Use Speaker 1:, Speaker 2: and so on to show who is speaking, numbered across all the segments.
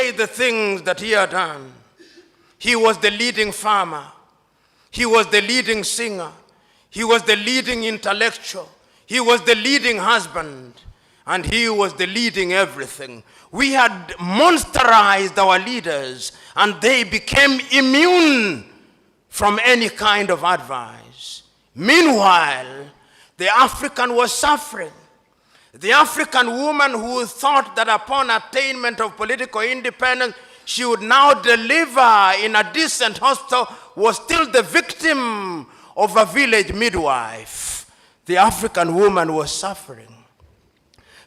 Speaker 1: say the things that he had done. He was the leading farmer. He was the leading singer. He was the leading intellectual. He was the leading husband. And he was the leading everything. We had monsterized our leaders, and they became immune from any kind of advice. Meanwhile, the African was suffering. The African woman who thought that upon attainment of political independence, she would now deliver in a decent hospital, was still the victim of a village midwife. The African woman was suffering.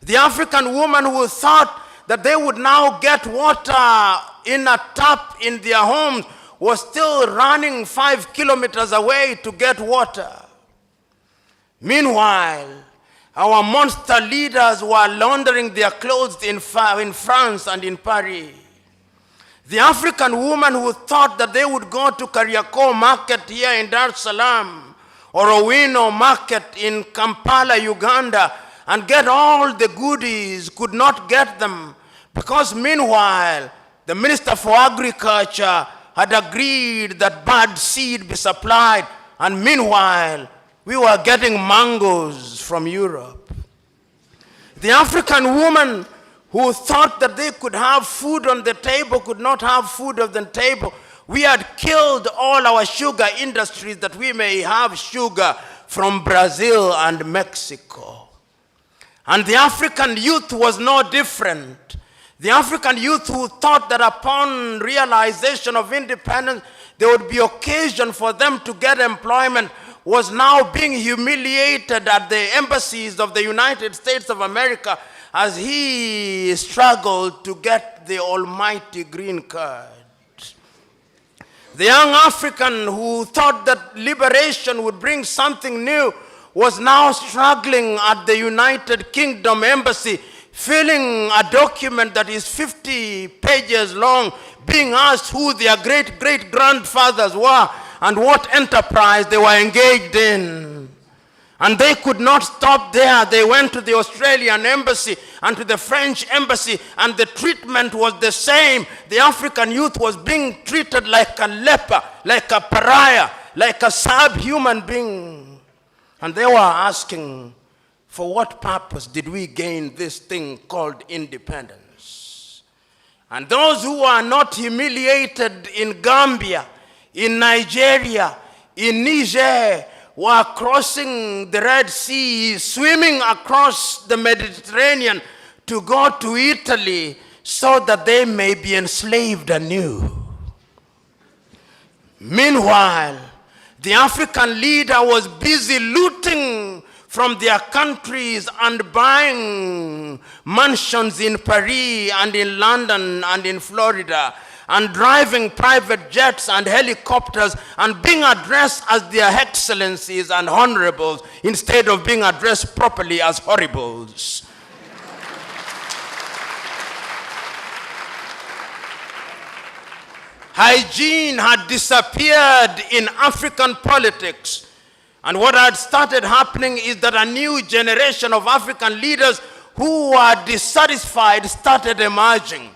Speaker 1: The African woman who thought that they would now get water in a tap in their homes was still running 5 kilometers away to get water. Meanwhile, our monster leaders were laundering their clothes in France and in Paris. The African woman who thought that they would go to Kariakoo market here in Dar es Salaam or Owino market in Kampala, Uganda, and get all the goodies could not get them because meanwhile, the Minister for Agriculture had agreed that bad seed be supplied, and meanwhile, we were getting mangoes from Europe. The African woman who thought that they could have food on the table could not have food on the table. We had killed all our sugar industries that we may have sugar from Brazil and Mexico. And the African youth was no different. The African youth who thought that upon realization of independence, there would be occasion for them to get employment was now being humiliated at the embassies of the United States of America as he struggled to get the almighty green card. The young African who thought that liberation would bring something new was now struggling at the United Kingdom embassy, filling a document that is 50 pages long, being asked who their great-great-grandfathers were and what enterprise they were engaged in. And they could not stop there. They went to the Australian embassy and to the French embassy, and the treatment was the same. The African youth was being treated like a leper, like a pariah, like a subhuman being. And they were asking, for what purpose did we gain this thing called independence? And those who are not humiliated in Gambia, in Nigeria, in Niger, were crossing the Red Sea, swimming across the Mediterranean to go to Italy so that they may be enslaved anew. Meanwhile, the African leader was busy looting from their countries and buying mansions in Paris and in London and in Florida, and driving private jets and helicopters and being addressed as their excellencies and honorables instead of being addressed properly as horribles. Hygiene had disappeared in African politics. And what had started happening is that a new generation of African leaders who were dissatisfied started emerging.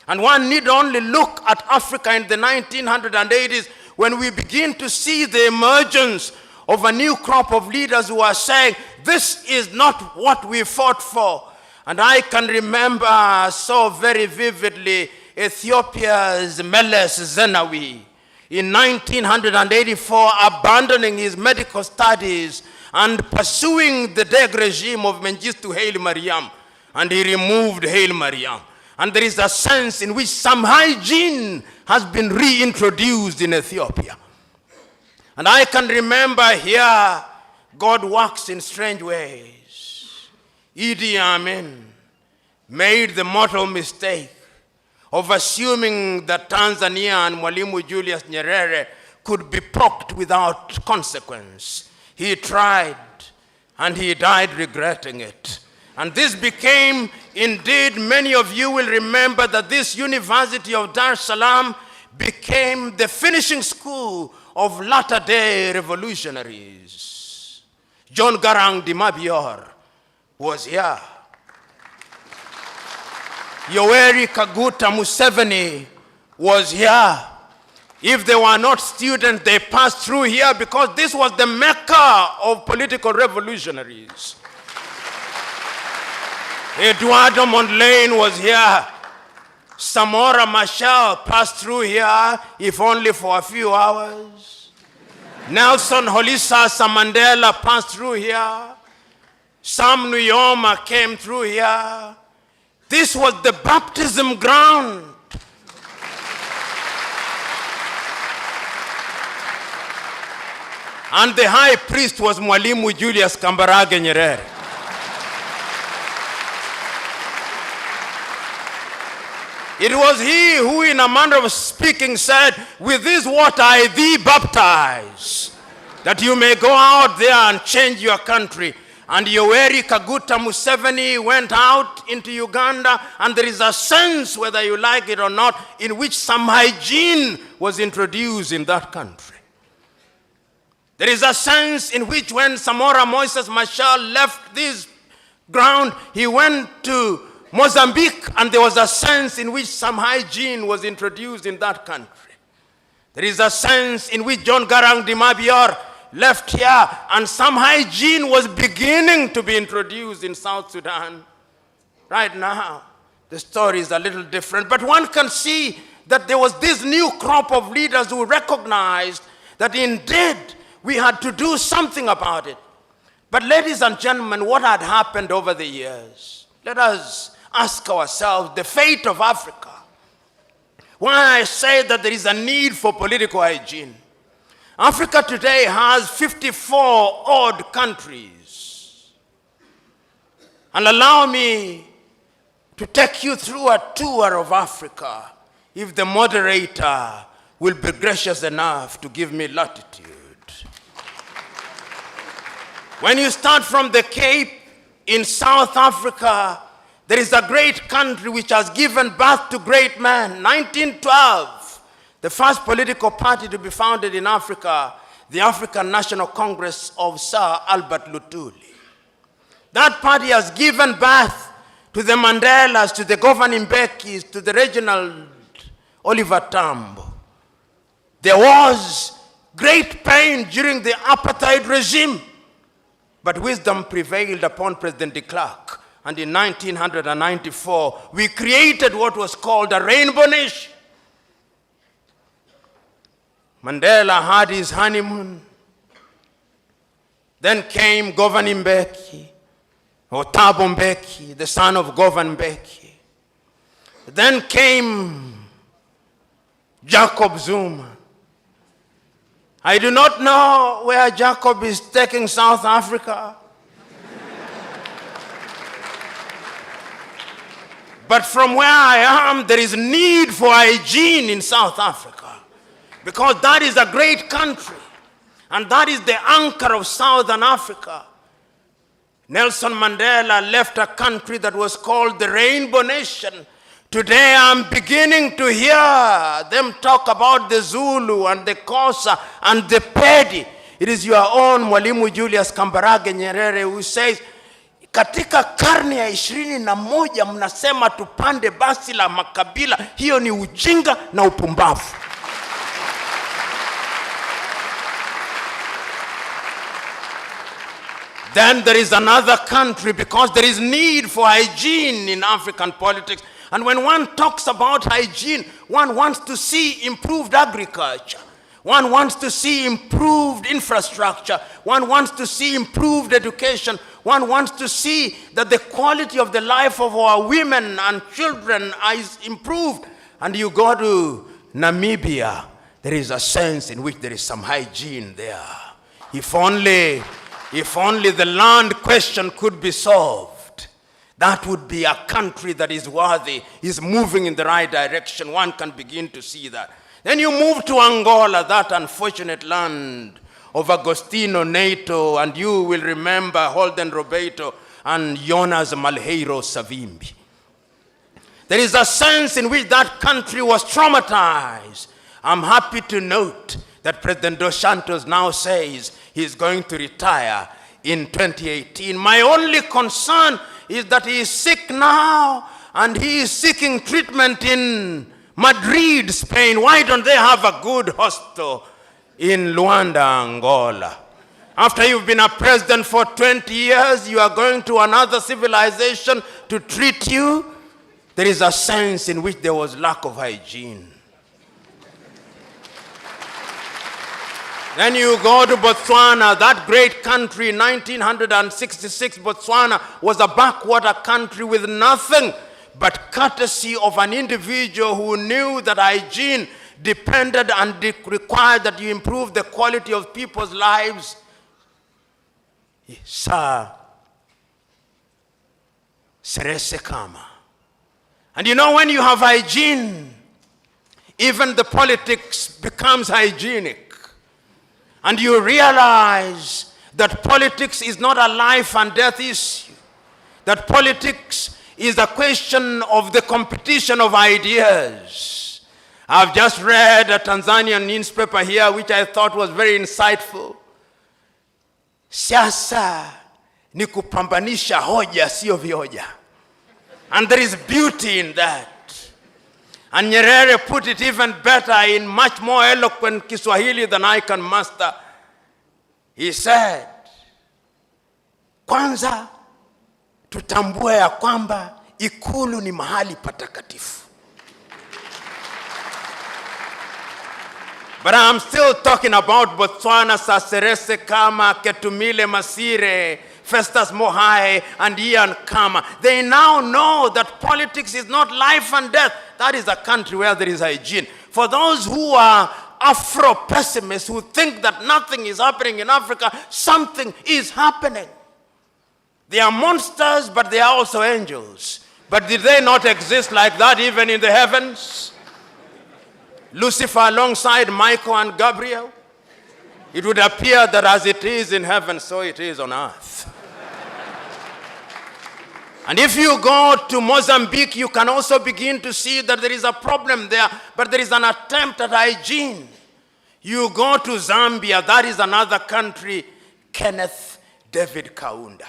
Speaker 1: And one need only look at Africa in the 1980s when we begin to see the emergence of a new crop of leaders who are saying, this is not what we fought for. And I can remember so very vividly Ethiopia's Meles Zenawi in 1984 abandoning his medical studies and pursuing the Deg regime of Mengistu Haile Mariam, and he removed Haile Mariam. And there is a sense in which some hygiene has been reintroduced in Ethiopia. And I can remember here, God works in strange ways. Idi Amin made the mortal mistake of assuming that Tanzania and Mwalimu Julius Nyerere could be poked without consequence. He tried, and he died regretting it. And this became, indeed, many of you will remember that this University of Dar es Salaam became the finishing school of latter-day revolutionaries. John Garang de Mabior was here. Yoweri Kaguta Museveni was here. If they were not students, they passed through here because this was the mecca of political revolutionaries. Eduardo Mondlane was here. Samora Machel passed through here, if only for a few hours. Nelson Holisa Mandela passed through here. Sam Nujoma came through here. This was the baptism ground. And the high priest was Mwalimu Julius Kambarage Nyerere. It was he who, in a manner of speaking, said, "With this water I thee baptize, that you may go out there and change your country." And Yoweri Kaguta Museveni went out into Uganda, and there is a sense, whether you like it or not, in which some hygiene was introduced in that country. There is a sense in which when Samora Moises Machel left this ground, he went to Mozambique, and there was a sense in which some hygiene was introduced in that country. There is a sense in which John Garang de Mabior left here, and some hygiene was beginning to be introduced in South Sudan. Right now, the story is a little different, but one can see that there was this new crop of leaders who recognized that indeed we had to do something about it. But ladies and gentlemen, what had happened over the years? Let us ask ourselves the fate of Africa. Why I say that there is a need for political hygiene. Africa today has 54 odd countries. And allow me to take you through a tour of Africa, if the moderator will be gracious enough to give me latitude. When you start from the Cape in South Africa, there is a great country which has given birth to great men. 1912, the first political party to be founded in Africa, the African National Congress of Sir Albert Lutuli. That party has given birth to the Mandelas, to the governing Mbekis, to the Reginald Oliver Tambo. There was great pain during the apartheid regime, but wisdom prevailed upon President de Klerk. And in 1994, we created what was called a rainbow nation. Mandela had his honeymoon. Then came Govan Mbeki, or Thabo Mbeki, the son of Govan Mbeki. Then came Jacob Zuma. I do not know where Jacob is taking South Africa. But from where I am, there is need for hygiene in South Africa, because that is a great country, and that is the anchor of Southern Africa. Nelson Mandela left a country that was called the Rainbow Nation. Today I'm beginning to hear them talk about the Zulu and the Xhosa and the Pedi. It is your own Mwalimu Julius Kambarage Nyerere who says, katika karne ya 21 mnasema tupande basi la makabila, hiyo ni ujinga na upumbavu. Then there is another country, because there is need for hygiene in African politics. And when one talks about hygiene, one wants to see improved agriculture. One wants to see improved infrastructure. One wants to see improved education. One wants to see that the quality of the life of our women and children is improved. And you go to Namibia, there is a sense in which there is some hygiene there. If only the land question could be solved, that would be a country that is worthy, is moving in the right direction. One can begin to see that. Then you move to Angola, that unfortunate land of Agostinho Neto, and you will remember Holden Roberto and Jonas Malheiro Savimbi. There is a sense in which that country was traumatized. I'm happy to note that President Dos Santos now says he's going to retire in 2018. My only concern is that he is sick now, and he is seeking treatment in Madrid, Spain. Why don't they have a good hospital in Luanda, Angola? After you've been a president for 20 years, you are going to another civilization to treat you. There is a sense in which there was lack of hygiene. Then you go to Botswana, that great country. In 1966, Botswana was a backwater country with nothing but courtesy of an individual who knew that hygiene depended and required that you improve the quality of people's lives. Sir Seretse Khama. And you know, when you have hygiene, even the politics becomes hygienic. And you realize that politics is not a life and death issue. That politics is a question of the competition of ideas. I've just read a Tanzanian newspaper here which I thought was very insightful. Siasa ni kupambanisha hoja sio vioja. And there is beauty in that. And Nyerere put it even better in much more eloquent Kiswahili than I can master. He said, kwanza tutambue ya kwamba ikulu ni mahali patakatifu. But I'm still talking about Botswana, Seretse Khama, Ketumile Masire, Festus Mohai, and Ian Khama. They now know that politics is not life and death. That is a country where there is hygiene. For those who are Afro-pessimists, who think that nothing is happening in Africa, something is happening. They are monsters, but they are also angels. But did they not exist like that even in the heavens? Lucifer alongside Michael and Gabriel? It would appear that as it is in heaven, so it is on earth. And if you go to Mozambique, you can also begin to see that there is a problem there, but there is an attempt at hygiene. You go to Zambia, that is another country, Kenneth David Kaunda.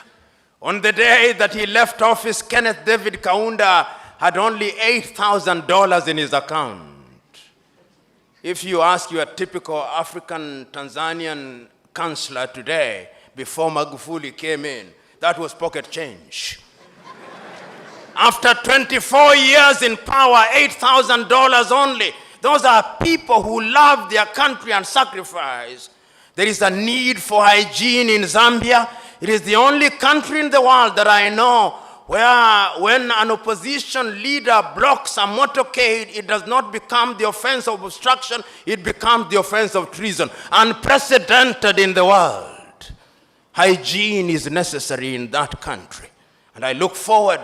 Speaker 1: On the day that he left office, Kenneth David Kaunda had only $8,000 in his account. If you ask your typical African Tanzanian councillor today, before Magufuli came in, that was pocket change. After 24 years in power, $8,000 only. Those are people who love their country and sacrifice. There is a need for hygiene in Zambia. It is the only country in the world that I know where when an opposition leader blocks a motorcade, it does not become the offense of obstruction, it becomes the offense of treason. Unprecedented in the world. Hygiene is necessary in that country. And I look forward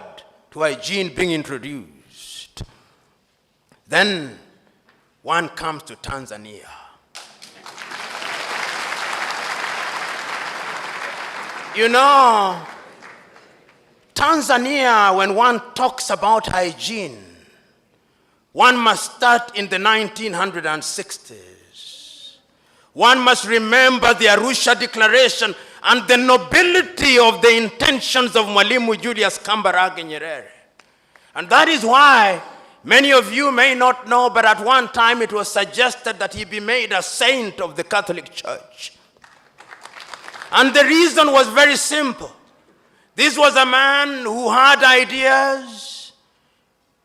Speaker 1: to hygiene being introduced. Then one comes to Tanzania. You know, Tanzania, when one talks about hygiene, one must start in the 1960s. One must remember the Arusha Declaration and the nobility of the intentions of Mwalimu Julius Kambarage Nyerere. And that is why many of you may not know, but at one time it was suggested that he be made a saint of the Catholic Church. And the reason was very simple. This was a man who had ideas.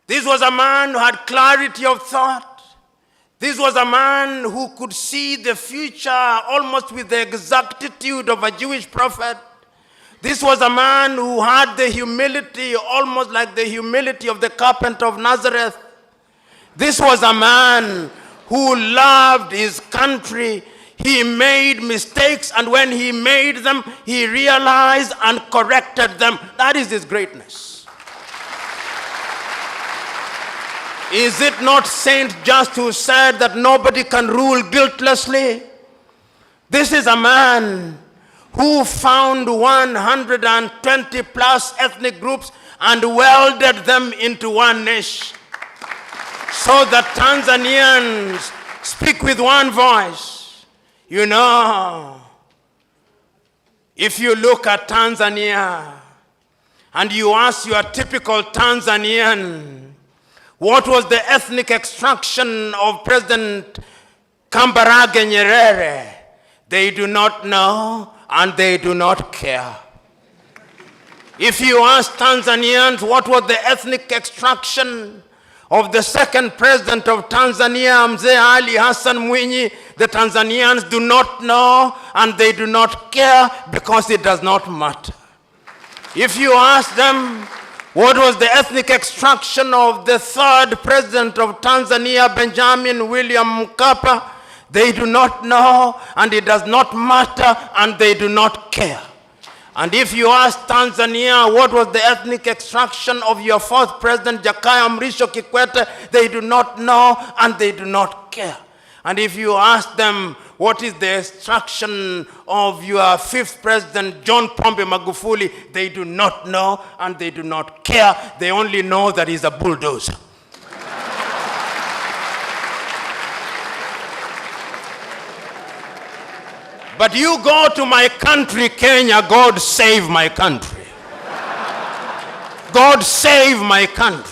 Speaker 1: This was a man who had clarity of thought. This was a man who could see the future almost with the exactitude of a Jewish prophet. This was a man who had the humility, almost like the humility of the carpenter of Nazareth. This was a man who loved his country. He made mistakes, and when he made them, he realized and corrected them. That is his greatness. Is it not Saint Just who said that nobody can rule guiltlessly? This is a man who found 120 plus ethnic groups and welded them into one nation, so that Tanzanians speak with one voice. You know, if you look at Tanzania and you ask your typical Tanzanian, what was the ethnic extraction of President Kambarage Nyerere? They do not know and they do not care. If you ask Tanzanians what was the ethnic extraction of the second president of Tanzania, Mzee Ali Hassan Mwinyi, the Tanzanians do not know and they do not care because it does not matter. If you ask them what was the ethnic extraction of the third president of Tanzania, Benjamin William Mkapa, they do not know and it does not matter and they do not care. And if you ask Tanzania what was the ethnic extraction of your fourth president, Jakaya Mrisho Kikwete, they do not know and they do not care. And if you ask them what is the extraction of your fifth president, John Pombe Magufuli, they do not know and they do not care. They only know that he's a bulldozer. But you go to my country, Kenya, God save my country. God save my country.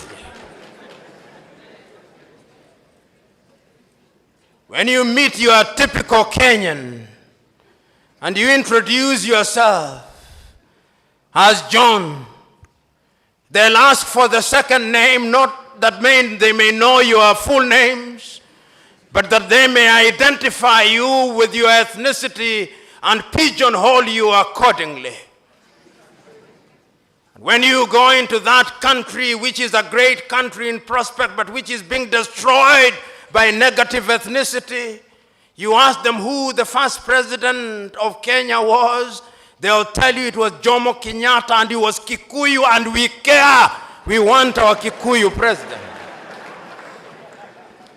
Speaker 1: When you meet your typical Kenyan and you introduce yourself as John, they'll ask for the second name, not that they may know your full names, but that they may identify you with your ethnicity and pigeonhole you accordingly. When you go into that country, which is a great country in prospect, but which is being destroyed by negative ethnicity, you ask them who the first president of Kenya was, they'll tell you it was Jomo Kenyatta and he was Kikuyu, and we care. We want our Kikuyu president.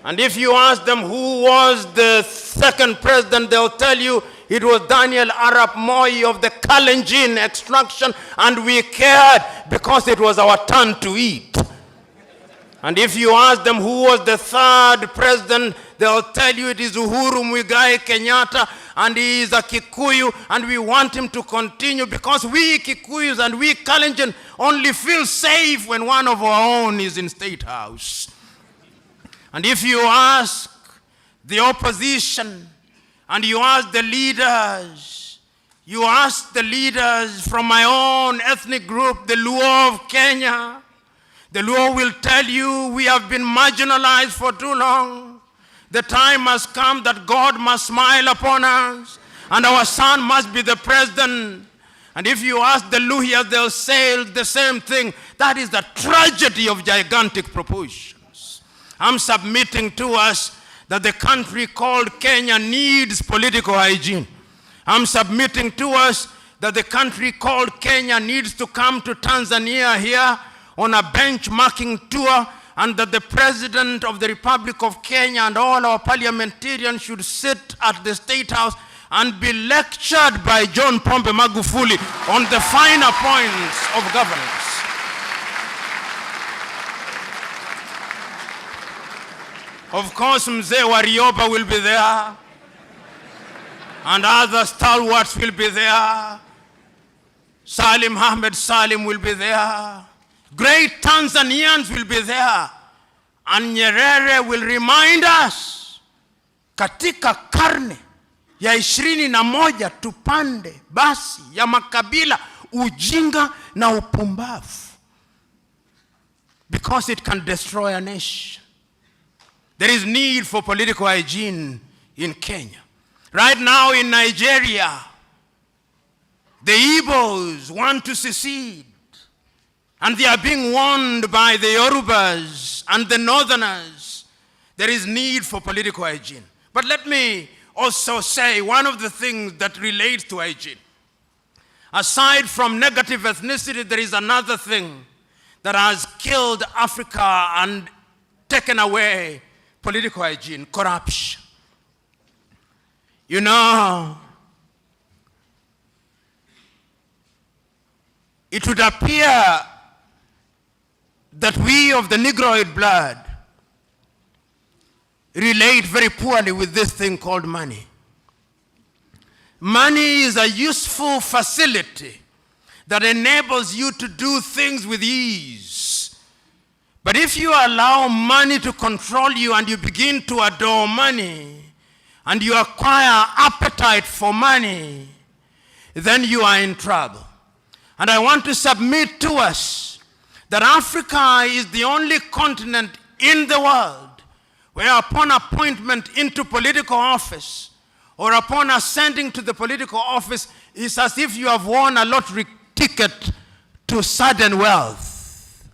Speaker 1: And if you ask them who was the second president, they'll tell you it was Daniel Arap Moi of the Kalenjin extraction, and we cared because it was our turn to eat. And if you ask them who was the third president, they'll tell you it is Uhuru Muigai Kenyatta, and he is a Kikuyu, and we want him to continue because we Kikuyus and we Kalenjin only feel safe when one of our own is in State House. And if you ask the opposition and you ask the leaders from my own ethnic group, the Luo of Kenya, the Luo will tell you we have been marginalized for too long. The time has come that God must smile upon us and our son must be the president. And if you ask the Luhyas, they'll say the same thing. That is the tragedy of gigantic proportions. I'm submitting to us that the country called Kenya needs political hygiene. I'm submitting to us that the country called Kenya needs to come to Tanzania here on a benchmarking tour, and that the President of the Republic of Kenya and all our parliamentarians should sit at the State House and be lectured by John Pombe Magufuli on the finer points of governance. Of course, Mzee Warioba will be there, and other stalwarts will be there. Salim Ahmed Salim will be there. Great Tanzanians will be there. And Nyerere will remind us, katika karne ya 21 tupande basi ya makabila, ujinga na upumbavu, because it can destroy a nation. There is need for political hygiene in Kenya. Right now in Nigeria, the Igbos want to secede, and they are being warned by the Yorubas and the Northerners. There is need for political hygiene. But let me also say one of the things that relates to hygiene. Aside from negative ethnicity, there is another thing that has killed Africa and taken away political hygiene: corruption. You know, it would appear that we of the Negroid blood relate very poorly with this thing called money. Money is a useful facility that enables you to do things with ease. But if you allow money to control you and you begin to adore money and you acquire appetite for money, then you are in trouble. And I want to submit to us that Africa is the only continent in the world where upon appointment into political office or upon ascending to the political office, it's as if you have won a lottery ticket to sudden wealth.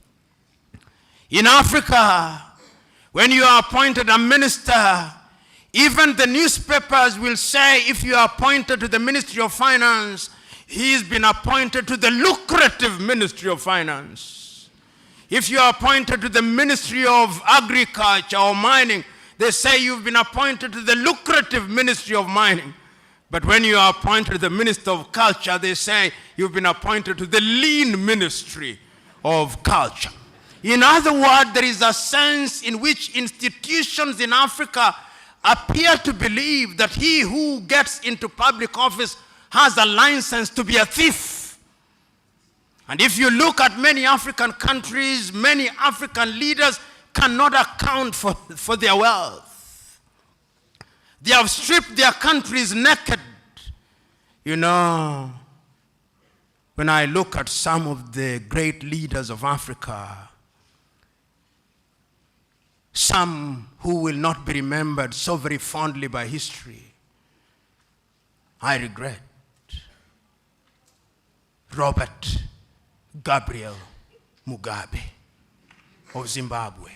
Speaker 1: In Africa, when you are appointed a minister, even the newspapers will say if you are appointed to the Ministry of Finance, he's been appointed to the lucrative Ministry of Finance. If you are appointed to the Ministry of Agriculture or Mining, they say you've been appointed to the lucrative Ministry of Mining. But when you are appointed to the Minister of Culture, they say you've been appointed to the lean Ministry of Culture. In other words, there is a sense in which institutions in Africa appear to believe that he who gets into public office has a license to be a thief. And if you look at many African countries, many African leaders cannot account for their wealth. They have stripped their countries naked. You know, when I look at some of the great leaders of Africa, some who will not be remembered so very fondly by history, I regret. Robert Gabriel Mugabe of Zimbabwe.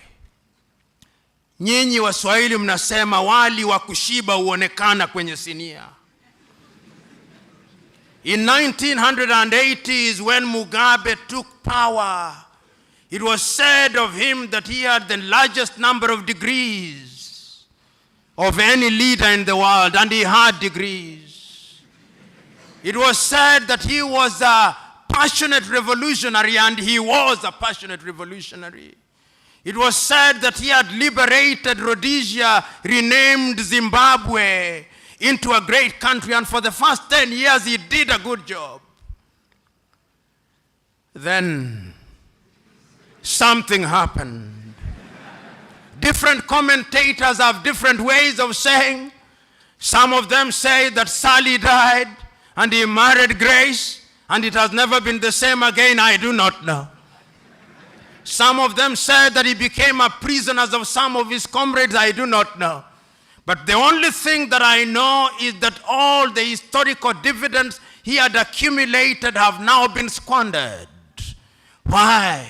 Speaker 1: Nyinyi Waswahili mnasema wali wa kushiba huonekana kwenye sinia. In 1980s, when Mugabe took power, it was said of him that he had the largest number of degrees of any leader in the world, and he had degrees. It was said that he was a passionate revolutionary, and he was a passionate revolutionary. It was said that he had liberated Rhodesia, renamed Zimbabwe into a great country, and for the first 10 years he did a good job. Then something happened. Different commentators have different ways of saying. Some of them say that Sally died and he married Grace and it has never been the same again. I do not know. Some of them said that he became a prisoner of some of his comrades. I do not know. But the only thing that I know is that all the historical dividends he had accumulated have now been squandered. Why?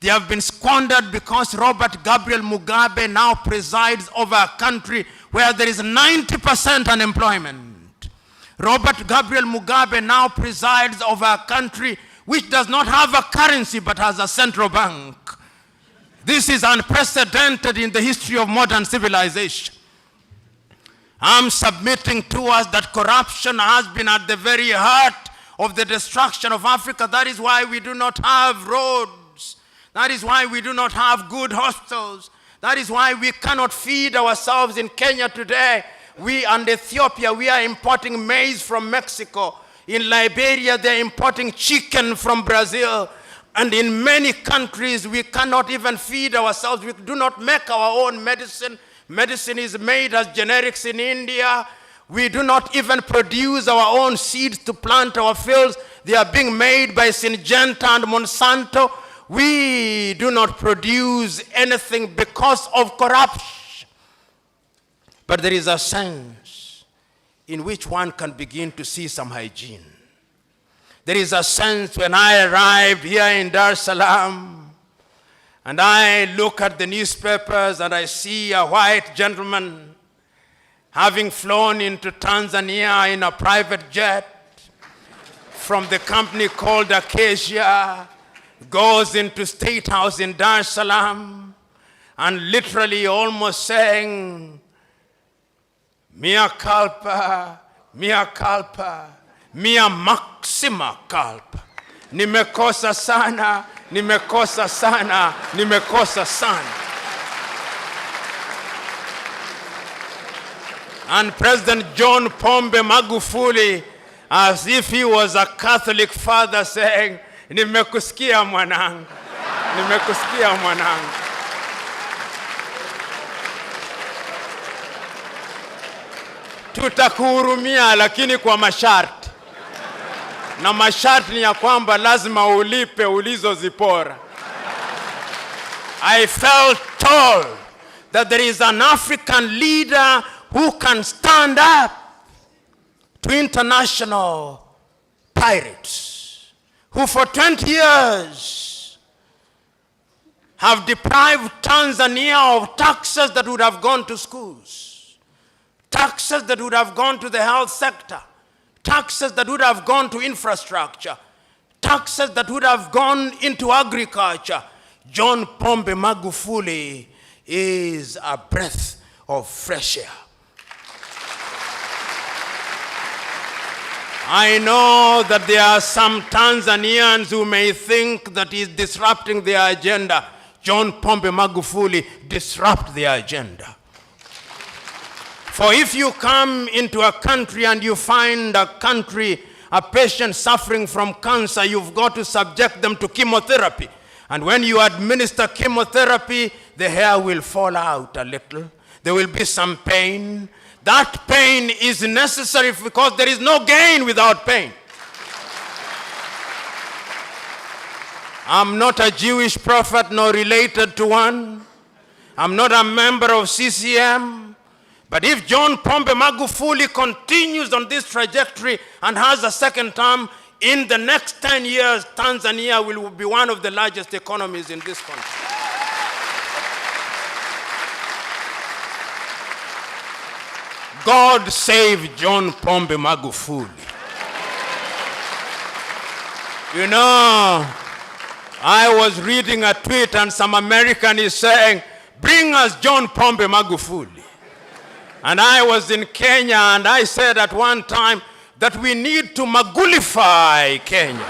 Speaker 1: They have been squandered because Robert Gabriel Mugabe now presides over a country where there is 90% unemployment. Robert Gabriel Mugabe now presides over a country which does not have a currency but has a central bank. This is unprecedented in the history of modern civilization. I'm submitting to us that corruption has been at the very heart of the destruction of Africa. That is why we do not have roads. That is why we do not have good hospitals. That is why we cannot feed ourselves in Kenya today. We and Ethiopia, we are importing maize from Mexico. In Liberia, they're importing chicken from Brazil. And in many countries, we cannot even feed ourselves. We do not make our own medicine. Medicine is made as generics in India. We do not even produce our own seeds to plant our fields. They are being made by Syngenta and Monsanto. We do not produce anything because of corruption. But there is a sense in which one can begin to see some hygiene. There is a sense when I arrived here in Dar es Salaam, and I look at the newspapers and I see a white gentleman having flown into Tanzania in a private jet from the company called Acacia, goes into State House in Dar es Salaam and literally almost saying, mea culpa, mea culpa, mea maxima culpa. Nimekosa sana, nimekosa sana, nimekosa sana. And President John Pombe Magufuli as if he was a Catholic father saying, nimekusikia mwanangu, nimekusikia mwanangu. Tutakuhurumia lakini kwa masharti. Na masharti ni ya kwamba lazima ulipe ulizozipora. I felt told that there is an African leader who can stand up to international pirates who for 20 years have deprived Tanzania of taxes that would have gone to schools, taxes that would have gone to the health sector, taxes that would have gone to infrastructure, taxes that would have gone into agriculture. John Pombe Magufuli is a breath of fresh air. I know that there are some Tanzanians who may think that he's disrupting their agenda. John Pombe Magufuli disrupt their agenda. For if you come into a country and you find a patient suffering from cancer, you've got to subject them to chemotherapy. And when you administer chemotherapy, the hair will fall out a little. There will be some pain. That pain is necessary because there is no gain without pain. I'm not a Jewish prophet nor related to one. I'm not a member of CCM. But if John Pombe Magufuli continues on this trajectory and has a second term, in the next 10 years, Tanzania will be one of the largest economies in this country. God save John Pombe Magufuli. You know, I was reading a tweet and some American is saying, bring us John Pombe Magufuli. And I was in Kenya and I said at one time that we need to Magulify Kenya.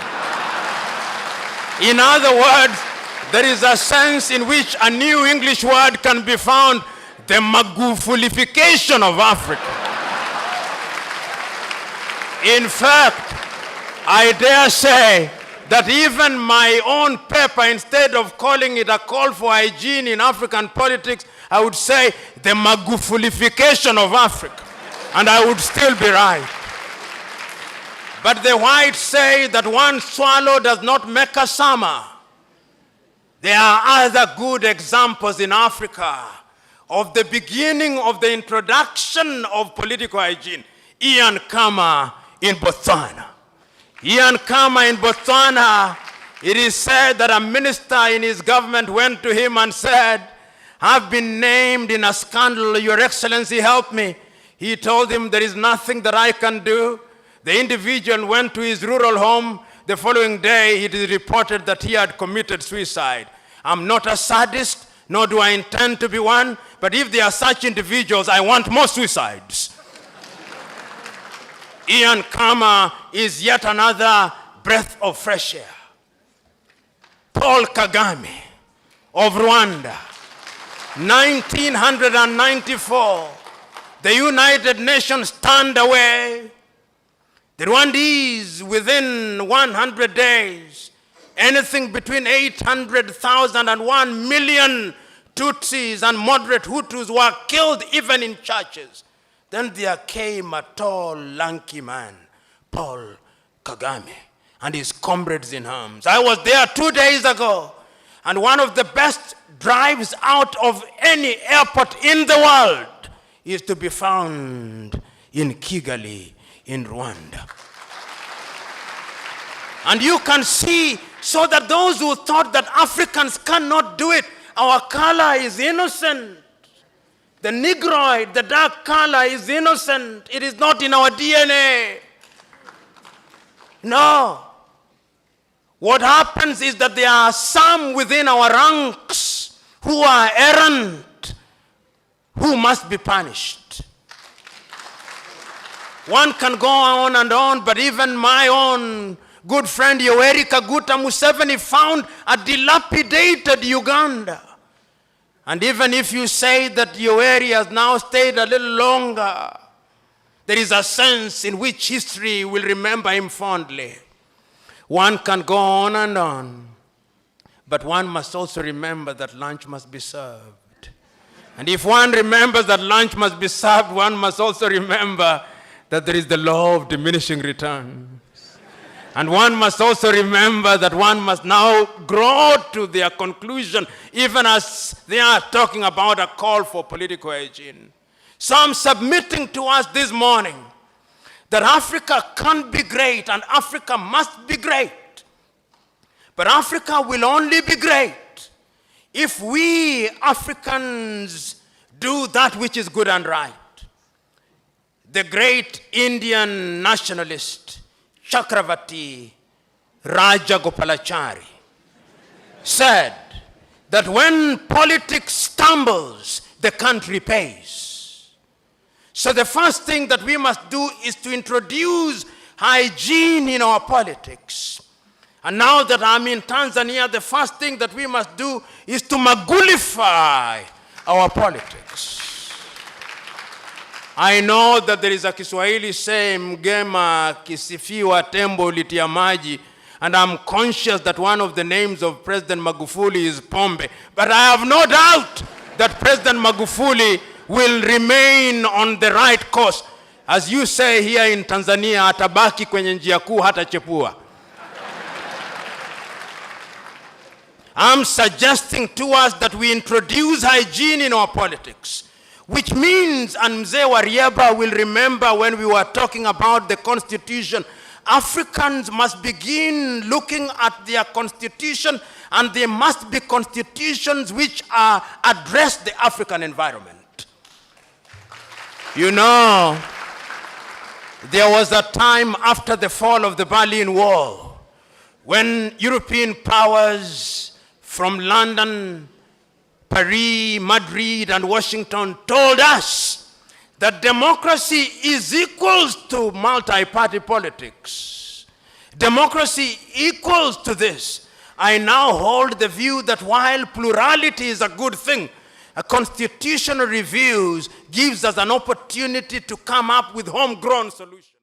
Speaker 1: In other words, there is a sense in which a new English word can be found, the Magufulification of Africa. In fact, I dare say that even my own paper, instead of calling it a call for hygiene in African politics, I would say the Magufulification of Africa. And I would still be right. But the whites say that one swallow does not make a summer. There are other good examples in Africa of the beginning of the introduction of political hygiene. Ian Khama in Botswana. Ian Khama in Botswana, it is said that a minister in his government went to him and said, I've been named in a scandal, Your Excellency, help me. He told him, there is nothing that I can do. The individual went to his rural home. The following day, it is reported that he had committed suicide. I'm not a sadist, nor do I intend to be one, but if there are such individuals, I want more suicides. Ian Khama is yet another breath of fresh air. Paul Kagame of Rwanda, 1994, the United Nations turned away the Rwandese within 100 days. Anything between 800,000 and 1 million Tutsis and moderate Hutus were killed even in churches. Then there came a tall, lanky man, Paul Kagame, and his comrades in arms. I was there 2 days ago, and one of the best drives out of any airport in the world is to be found in Kigali, in Rwanda. And you can see, so that those who thought that Africans cannot do it, our color is innocent. The Negroid, the dark color is innocent. It is not in our DNA. No. What happens is that there are some within our ranks who are errant, who must be punished. One can go on and on, but even my own good friend Yoweri Kaguta Museveni found a dilapidated Uganda. And even if you say that Yoweri has now stayed a little longer, there is a sense in which history will remember him fondly. One can go on and on, but one must also remember that lunch must be served. And if one remembers that lunch must be served, one must also remember that there is the law of diminishing returns. And one must also remember that one must now grow to their conclusion, even as they are talking about a call for political hygiene. So I'm submitting to us this morning that Africa can be great and Africa must be great. But Africa will only be great if we Africans do that which is good and right. The great Indian nationalist Chakravarti Rajagopalachari said that when politics stumbles, the country pays. So the first thing that we must do is to introduce hygiene in our politics. And now that I'm in Tanzania, the first thing that we must do is to Magufulify our politics. I know that there is a Kiswahili saying, mgema kisifiwa tembo litia maji, and I'm conscious that one of the names of President Magufuli is Pombe. But I have no doubt that President Magufuli will remain on the right course. As you say here in Tanzania, atabaki kwenye njia kuu hata chepua. I'm suggesting to us that we introduce hygiene in our politics, which means, and Mzee Warieba will remember when we were talking about the Constitution, Africans must begin looking at their Constitution, and they must be constitutions which address the African environment. You know, there was a time after the fall of the Berlin Wall when European powers from London, Paris, Madrid, and Washington told us that democracy is equals to multi-party politics. Democracy equals to this. I now hold the view that while plurality is a good thing, a constitutional review gives us an opportunity to come up with homegrown solutions.